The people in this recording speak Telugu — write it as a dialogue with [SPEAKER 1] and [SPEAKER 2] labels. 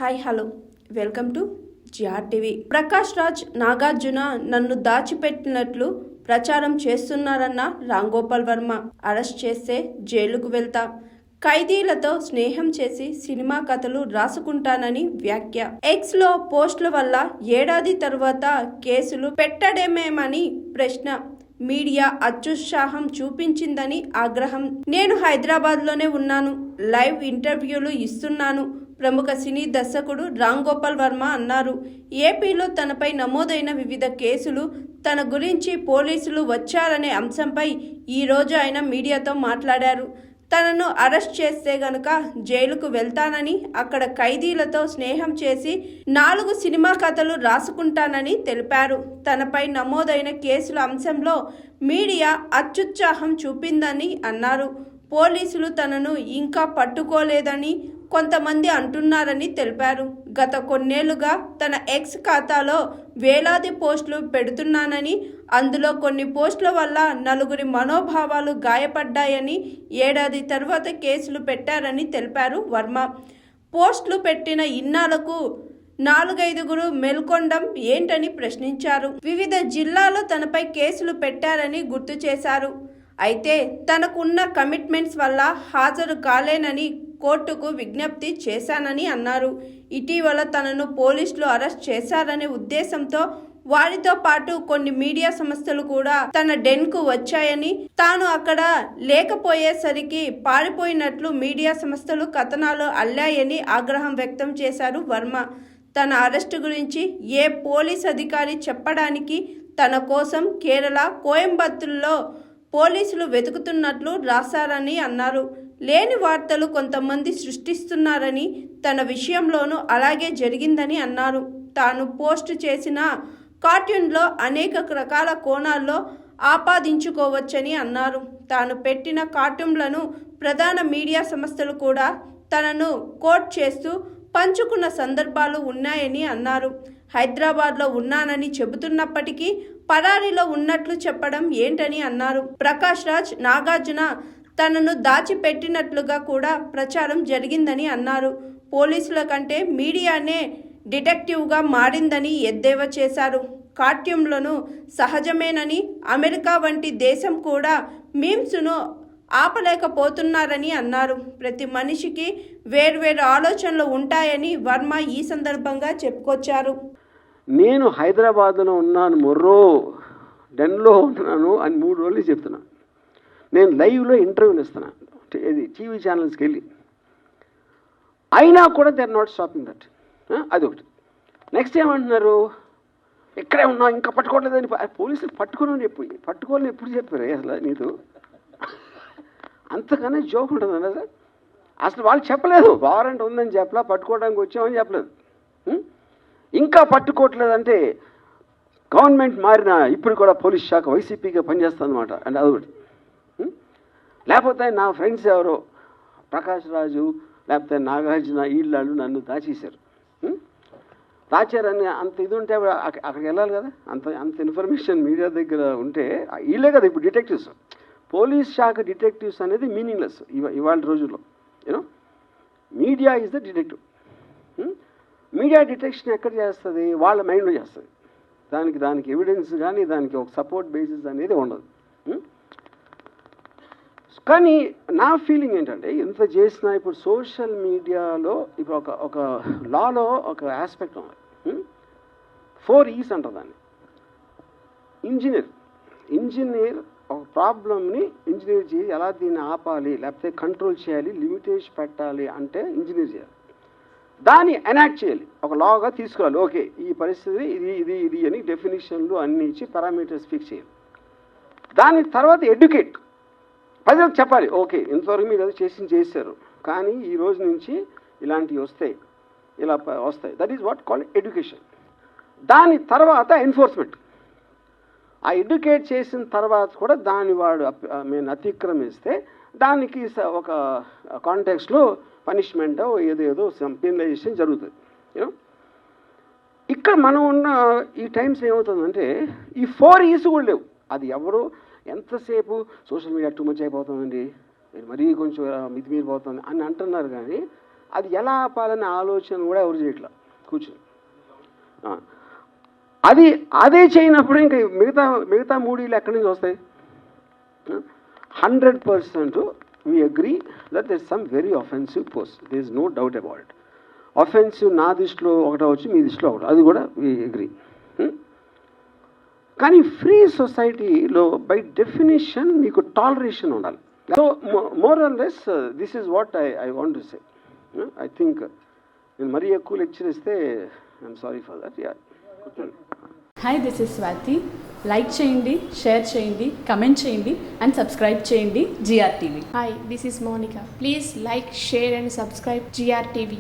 [SPEAKER 1] Hi hello welcome to GR TV. Prakash Raj Nagarjuna నన్ను దాచిపెట్టినట్లు ప్రచారం చేస్తున్నారన్న రామ్ గోపాల్ వర్మ. అరెస్ట్ చేస్తే జైలుకు వెళ్తా, ఖైదీలతో స్నేహం చేసి సినిమా కథలు రాసుకుంటానని వ్యాఖ్య. ఎక్స్ లో పోస్టుల వల్ల ఏడాది తర్వాత కేసులు పెట్టడమేమని ప్రశ్న. మీడియా అత్యుత్సాహం చూపించిందని ఆగ్రహం. నేను హైదరాబాద్లోనే ఉన్నాను, లైవ్ ఇంటర్వ్యూలు ఇస్తున్నాను, ప్రముఖ సినీ దర్శకుడు రామ్ గోపాల్ వర్మ అన్నారు. ఏపీలో తనపై నమోదైన వివిధ కేసులు, తన గురించి పోలీసులు వచ్చారనే అంశంపై ఈరోజు ఆయన మీడియాతో మాట్లాడారు. తనను అరెస్ట్ చేస్తే గనుక జైలుకు వెళ్తానని, అక్కడ ఖైదీలతో స్నేహం చేసి 4 సినిమా కథలు రాసుకుంటానని తెలిపారు. తనపై నమోదైన కేసుల అంశంలో మీడియా అత్యుత్సాహం చూపిందని అన్నారు. పోలీసులు తనను ఇంకా పట్టుకోలేదని కొంతమంది అంటున్నారని తెలిపారు. గత కొన్నేళ్లుగా తన ఎక్స్ ఖాతాలో వేలాది పోస్టులు పెడుతున్నానని, అందులో కొన్ని పోస్టుల వల్ల 4 మనోభావాలు గాయపడ్డాయని, ఏడాది తర్వాత కేసులు పెట్టారని తెలిపారు వర్మ. పోస్టులు పెట్టిన ఇన్నాళ్లకు 4-5 మేల్కొండం ఏంటని ప్రశ్నించారు. వివిధ జిల్లాల్లో తనపై కేసులు పెట్టారని గుర్తు చేశారు. అయితే తనకున్న కమిట్మెంట్స్ వల్ల హాజరు కాలేనని కోర్టుకు విజ్ఞప్తి చేశానని అన్నారు. ఇటీవల తనను పోలీసులు అరెస్ట్ చేశారనే ఉద్దేశంతో వారితో పాటు కొన్ని మీడియా సంస్థలు కూడా తన డెన్కు వచ్చాయని, తాను అక్కడ లేకపోయేసరికి పారిపోయినట్లు మీడియా సంస్థలు కథనాలు అల్లాయని ఆగ్రహం వ్యక్తం చేశారు వర్మ. తన అరెస్టు గురించి ఏ పోలీస్ అధికారి చెప్పడానికి తన కోసం కేరళ కోయంబత్తూరులో పోలీసులు వెతుకుతున్నట్లు రాశారని అన్నారు. లేని వార్తలు కొంతమంది సృష్టిస్తున్నారని, తన విషయంలోనూ అలాగే జరిగిందని అన్నారు. తాను పోస్టు చేసిన కార్టూన్లో అనేక రకాల కోణాల్లో ఆపాదించుకోవచ్చని అన్నారు. తాను పెట్టిన కార్టూన్లను ప్రధాన మీడియా సంస్థలు కూడా తనను కోట్ చేస్తూ పంచుకున్న సందర్భాలు ఉన్నాయని అన్నారు. హైదరాబాద్లో ఉన్నానని చెబుతున్నప్పటికీ పరారీలో ఉన్నట్లు చెప్పడం ఏంటని అన్నారు. ప్రకాష్ రాజ్ నాగార్జున తనను దాచిపెట్టినట్లుగా కూడా ప్రచారం జరిగిందని అన్నారు. పోలీసుల కంటే మీడియానే డిటెక్టివ్గా మారిందని ఎద్దేవా చేశారు. కార్టూన్లను సహజమేనని, అమెరికా వంటి దేశం కూడా మీమ్స్ను ఆపలేకపోతున్నారని అన్నారు. ప్రతి మనిషికి వేర్వేరు ఆలోచనలు ఉంటాయని వర్మ ఈ సందర్భంగా చెప్పుకొచ్చారు.
[SPEAKER 2] నేను హైదరాబాద్లో ఉన్నాను, మొర్రో డెన్లో ఉన్నాను అని 3 రోజులు చెప్తున్నాను. నేను లైవ్లో ఇంటర్వ్యూలు ఇస్తున్నాను, ఇది టీవీ ఛానల్స్కి వెళ్ళి. అయినా కూడా they are not stopping that. అదొకటి. నెక్స్ట్ ఏమంటున్నారు, ఇక్కడే ఉన్నా ఇంకా పట్టుకోవట్లేదని. పోలీసులు పట్టుకోవాలని ఎప్పుడు చెప్పారు అసలు నీతో? అంతకన్నా జోక్ ఉంటుంది కదా. అసలు వాళ్ళు చెప్పలేదు, వారెంట్ ఉందని చెప్పలా, పట్టుకోవడానికి వచ్చామని చెప్పలేదు. ఇంకా పట్టుకోవట్లేదంటే గవర్నమెంట్ మారిన ఇప్పుడు కూడా పోలీస్ శాఖ వైసీపీగా పనిచేస్తుంది అన్నమాట. అంటే అదొకటి. లేకపోతే నా ఫ్రెండ్స్ ఎవరో ప్రకాష్ రాజు లేకపోతే నాగార్జున వీళ్ళు నన్ను దాచేశారు. దాచారని అంత ఇది ఉంటే అక్కడికి వెళ్ళాలి కదా. అంత ఇన్ఫర్మేషన్ మీడియా దగ్గర ఉంటే వీళ్ళే కదా ఇప్పుడు డిటెక్టివ్స్. పోలీస్ శాఖ డిటెక్టివ్స్ అనేది మీనింగ్లెస్ ఇవాళ రోజుల్లో. You know, media is the detective. Media detection ఎక్కడ చేస్తుంది? వాళ్ళ మైండ్లో చేస్తుంది. దానికి ఎవిడెన్స్ కానీ దానికి ఒక సపోర్ట్ బేసిస్ అనేది ఉండదు. కానీ నా ఫీలింగ్ ఏంటంటే, ఇంత చేసినా ఇప్పుడు సోషల్ మీడియాలో ఇప్పుడు ఒక లాలో ఒక ఆస్పెక్ట్ ఉంది. 4 E's అంటారు దాన్ని. ఇంజనీర్ ఒక ప్రాబ్లమ్ని ఇంజనీర్ చేసి ఎలా దీన్ని ఆపాలి, లేకపోతే కంట్రోల్ చేయాలి, లిమిటేషన్ పెట్టాలి అంటే ఇంజనీర్ చేయాలి. దాన్ని ఎనాక్ట్ చేయాలి, ఒక లాగా తీసుకోవాలి. ఓకే, ఈ పరిస్థితి ఇది అని డెఫినేషన్లు అన్నీ ఇచ్చి పారామీటర్స్ ఫిక్స్ చేయాలి. దాని తర్వాత ఎడ్యుకేట్, ప్రజలకు చెప్పాలి. ఓకే, ఇంతవరకు మీరు అది చేశారు, కానీ ఈ రోజు నుంచి ఇలాంటివి వస్తాయి, ఇలా వస్తాయి. That is what called education. దాని తర్వాత ఎన్ఫోర్స్మెంట్. ఆ ఎడ్యుకేట్ చేసిన తర్వాత కూడా దాన్ని వాడు మేము అతిక్రమిస్తే దానికి ఒక కాంటెక్స్లో పనిష్మెంటో ఏదేదో పెనలైజేషన్ జరుగుతుంది. యూనో, ఇక్కడ మనం ఉన్న ఈ టైమ్స్ ఏమవుతుందంటే ఈ 4 E's కూడా లేవు. అది ఎవరు ఎంతసేపు సోషల్ మీడియా టూ మచ్ అయిపోతుందండి, మరీ కొంచెం మితిమీరిపోతుంది అని అంటున్నారు. కానీ అది ఎలా ఆపాలనే ఆలోచన కూడా ఎవరు చేయట్లా కూర్చొని. అదే చేయనప్పుడు ఇంకా మిగతా మూడీలు ఎక్కడి నుంచి వస్తాయి? 100% we agree that there is some very offensive post. There is no doubt about it. Offensive నా దృష్టిలో ఒకటి అవచ్చు, మీ దృష్టిలో ఒకటి, అది కూడా we agree. కానీ ఫ్రీ సొసైటీలో బై డెఫినేషన్ మీకు టాలరేషన్ ఉండాలి. So more or less this is what I want to say. I think నేను మరీ ఎక్కువ లెక్చర్ ఇస్తే I'm sorry for that.
[SPEAKER 3] Hi, this is Swathi. Like చేయండి, షేర్ చేయండి, కమెంట్ చేయండి అండ్ సబ్స్క్రైబ్ చేయండి GR TV.
[SPEAKER 4] Hi, this is Monica. Please like, share and subscribe GR TV.